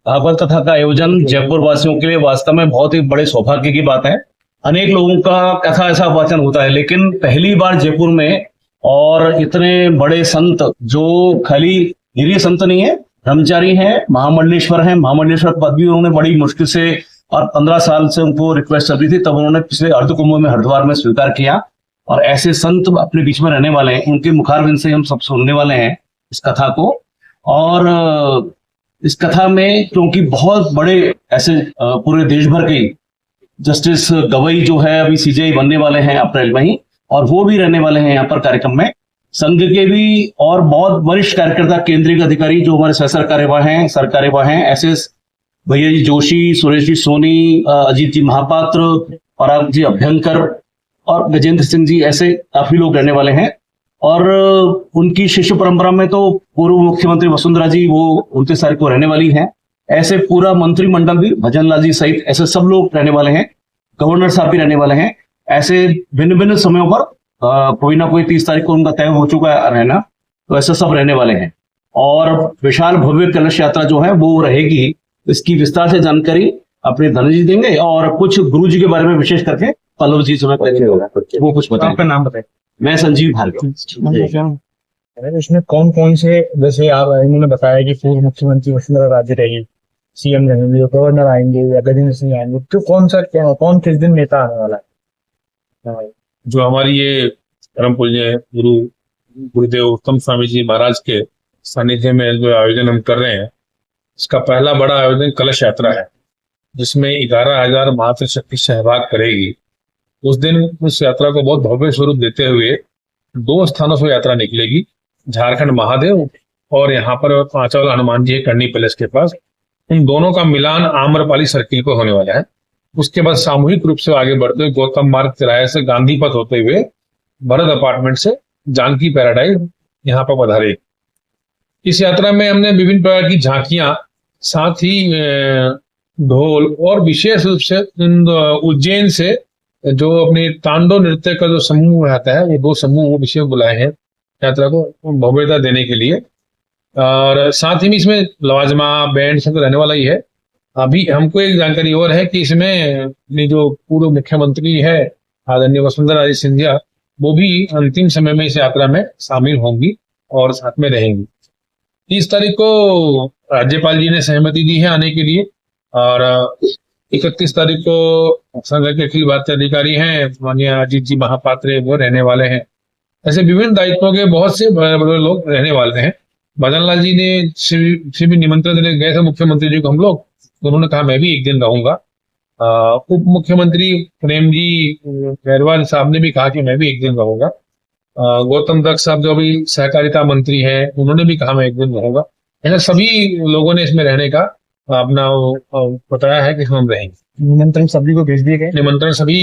भागवत कथा का आयोजन जयपुर वासियों के लिए वास्तव में बहुत ही बड़े सौभाग्य की बात है। अनेक लोगों का कथा ऐसा वाचन होता है, लेकिन पहली बार जयपुर में और इतने बड़े संत, जो खाली निरीह संत नहीं है, ब्रह्मचारी हैं, महामंडलेश्वर हैं। महामंडलेश्वर पद भी उन्होंने बड़ी मुश्किल से और 15 साल से उनको रिक्वेस्ट चल रही थी, तब उन्होंने पिछले अर्ध कुंभ में हरिद्वार में स्वीकार किया। और ऐसे संत अपने बीच में रहने वाले हैं, उनके मुखारविंद से हम सब सुनने वाले हैं इस कथा को। और इस कथा में क्योंकि बहुत बड़े ऐसे पूरे देश भर के जस्टिस गवई जो है अभी सीजेआई बनने वाले हैं अप्रैल में ही, और वो भी रहने वाले हैं यहाँ पर कार्यक्रम में। संघ के भी और बहुत वरिष्ठ कार्यकर्ता, केंद्रीय अधिकारी जो हमारे सह सरकार्यवाह हैं, ऐसे भैया जी जोशी, सुरेश जी सोनी, अजीत जी महापात्र, पराग जी अभ्यंकर और गजेंद्र सिंह जी, ऐसे काफी लोग रहने वाले हैं। और उनकी शिष्य परंपरा में तो पूर्व मुख्यमंत्री वसुंधरा जी वो 29 तारीख को रहने वाली हैं। ऐसे पूरा मंत्रिमंडल भी, भजन लाल जी सहित ऐसे सब लोग रहने वाले हैं। गवर्नर साहब भी रहने वाले हैं। ऐसे भिन्न भिन्न समयों पर कोई ना कोई 30 तारीख को उनका तय हो चुका है रहना, तो ऐसे सब रहने वाले हैं। और विशाल भव्य कलश यात्रा जो है वो रहेगी। इसकी विस्तार से जानकारी अपने धनु जी देंगे, और कुछ गुरु जी के बारे में विशेष करके पल्लव जी समय वो कुछ बताएं। आपका नाम बताएं। मैं संजीव भार्गव। इसमें कौन कौन से, जैसे आप इन्होंने बताया कि पूर्व मुख्यमंत्री वसुंधरा राजे रहेगी, सीएम रहेंगे, गवर्नर आएंगे या गजेंद्र सिंह आएंगे, तो कौन किस दिन नेता आने वाला है? जो हमारी ये परम पूज्य गुरुदेव उत्तम स्वामी जी महाराज के सानिध्य में जो आयोजन हम कर रहे हैं, इसका पहला बड़ा आयोजन कलश यात्रा है, जिसमें 11,000 मातृशक्ति सहभाग करेगी। उस दिन उस यात्रा को बहुत भव्य स्वरूप देते हुए 2 स्थानों से यात्रा निकलेगी, झारखंड महादेव और यहाँ पर पांचवाला हनुमान जी करनी पैलेस के पास। उन दोनों का मिलान आम्रपाली सर्किल को होने वाला है। उसके बाद सामूहिक रूप से आगे बढ़ते हुए गौतम मार्ग तिराहे से गांधी पथ होते हुए भरत अपार्टमेंट से जानकी पैराडाइज यहाँ पर पधारे। इस यात्रा में हमने विभिन्न प्रकार की झांकियां, साथ ही ढोल और विशेष रूप से उज्जैन से जो अपने तांडव नृत्य का जो समूह रहता है, वो 2 समूह विशेष बुलाए हैं यात्रा को भव्यता देने के लिए। और साथ ही में इसमें लवाजमा बैंड सब रहने वाला ही है। अभी हमको एक जानकारी और है कि इसमें अपनी जो पूर्व मुख्यमंत्री है आदरणीय वसुंधरा राजे सिंधिया, वो भी अंतिम समय में इस यात्रा में शामिल होंगी और साथ में रहेंगी। 30 तारीख को राज्यपाल जी ने सहमति दी है आने के लिए, और 31 तारीख को संघ के अखिल भारतीय अधिकारी हैं माननीय अजीत जी महापात्र, वो रहने वाले हैं। ऐसे विभिन्न दायित्वों के बहुत से बड़े बड़े लोग रहने वाले हैं। भजन लाल जी ने से भी निमंत्रण देने गए थे मुख्यमंत्री जी को हम लोग, तो उन्होंने कहा मैं भी एक दिन रहूंगा। उप मुख्यमंत्री प्रेम जी गहरवाल साहब ने भी कहा कि मैं भी एक दिन रहूंगा। गौतम दत्त साहब जो अभी सहकारिता मंत्री हैं, उन्होंने भी कहा मैं एक दिन रहूंगा। ऐसे सभी लोगों ने इसमें रहने का अपना बताया है कि हम रहेंगे। निमंत्रण सभी को भेज दिए गए। निमंत्रण सभी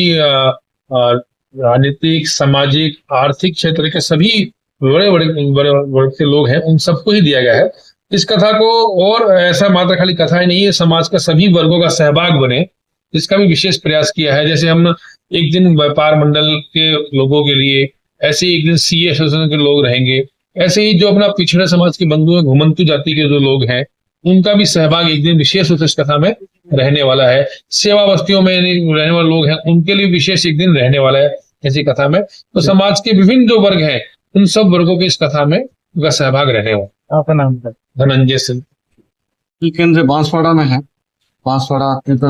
राजनीतिक, सामाजिक, आर्थिक क्षेत्र के सभी बड़े बड़े से लोग हैं, उन सबको ही दिया गया है। इस कथा को, और ऐसा मात्र खाली कथा ही नहीं है, समाज का सभी वर्गों का सहभाग बने, इसका भी विशेष प्रयास किया है। जैसे हम एक दिन व्यापार मंडल के लोगों के लिए, ऐसे एक दिन सीए एसोसिएशन के लोग रहेंगे, ऐसे ही जो अपना पिछड़े समाज के बंधु हैं, घुमंतु जाति के जो लोग हैं, उनका भी सहभाग एक दिन विशेष रूप से इस कथा में रहने वाला है। सेवा बस्तियों में रहने वाले लोग हैं, उनके लिए विशेष एक दिन रहने वाला है ऐसी कथा में। तो समाज के विभिन्न जो वर्ग हैं, उन सब वर्गों के इस कथा में उनका सहभाग रहने वाला। आपका नाम है? धनंजय सिंह। केंद्र बांसवाड़ा में है। बांसवाड़ा केंद्र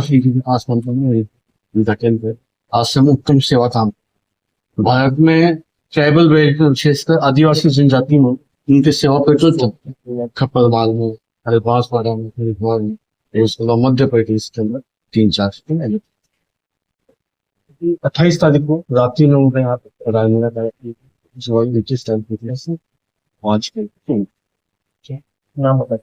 आज से उत्तम सेवा काम। भारत में ट्राइबल विशेषकर आदिवासी जनजाति में उनकी सेवा प्रचुर खप्पर माल में, बांसवाड़ा में, हरिद्वार में, मध्य प्रदेश के अंदर 3-4 28 तारीख को रात्रि लोगों के यहाँ पे राजनीला नाम बताए।